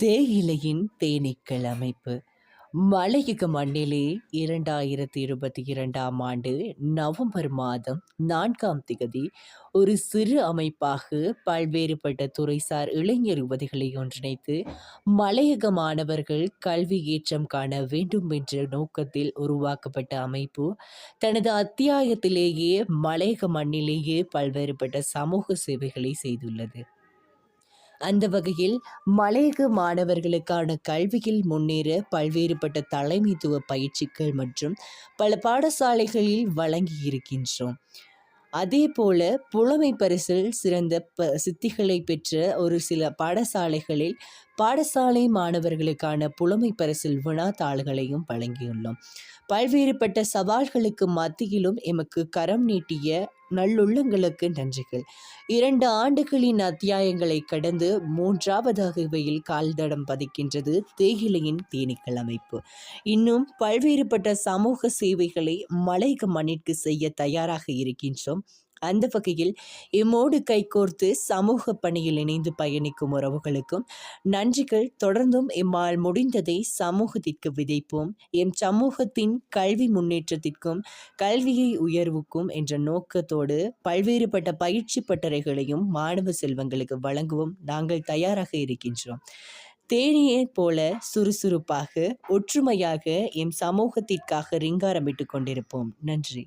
தேயிலையின் தேனீக்கள் அமைப்பு மலையக மண்ணிலே 2022ஆம் ஆண்டு நவம்பர் மாதம் 4ஆம் திகதி ஒரு சிறு அமைப்பாக பல்வேறுபட்ட துறைசார் இளைஞர் யுவதிகளை ஒன்றிணைத்து மலையக மாணவர்கள் கல்வி ஏற்றம் காண வேண்டும் என்ற நோக்கத்தில் உருவாக்கப்பட்ட அமைப்பு தனது அத்தியாயத்திலேயே மலையக மண்ணிலேயே பல்வேறுபட்ட சமூக சேவைகளை செய்துள்ளது. அந்த வகையில் மலையக மாணவர்களுக்கான கல்வியில் முன்னேற பல்வேறுபட்ட தலைமைத்துவ பயிற்சிகள் மற்றும் பல பாடசாலைகளில் வழங்கி இருக்கின்றோம். அதேபோல புலமை பரிசில் சிறந்த சித்திகளை பெற்ற ஒரு சில பாடசாலைகளில் பாடசாலை மாணவர்களுக்கான புலமை பரிசில் வினாத்தாள்களையும் வழங்கியுள்ளோம். பல்வேறுபட்ட சவால்களுக்கு மத்தியிலும் எமக்கு கரம் நீட்டிய நல்லுள்ளங்களுக்கு நன்றிகள். 2 ஆண்டுகளின் அத்தியாயங்களை கடந்து 3வது அகவையில் கால்தடம் பதிக்கின்றது தேயிலையின் தேனீக்கள் அமைப்பு. இன்னும் பல்வேறுபட்ட சமூக சேவைகளை மலையக மண்ணிற்கு செய்ய தயாராக இருக்கின்றோம். அந்த வகையில் எம்மோடு கைகோர்த்து சமூக பணியில் இணைந்து பயணிக்கும் உறவுகளுக்கும் நன்றிகள். தொடர்ந்தும் எம்மால் முடிந்ததை சமூகத்திற்கு விதைப்போம். எம் சமூகத்தின் கல்வி முன்னேற்றத்திற்கும் கல்வியை உயர்வுக்கும் என்ற நோக்கத்தோடு பல்வேறுபட்ட பயிற்சி பட்டறைகளையும் மாணவ செல்வங்களுக்கு வழங்குவோம் நாங்கள் தயாராக இருக்கின்றோம். தேனியை போல சுறுசுறுப்பாக ஒற்றுமையாக எம் சமூகத்திற்காக ரிங்காரமிட்டு கொண்டிருப்போம். நன்றி.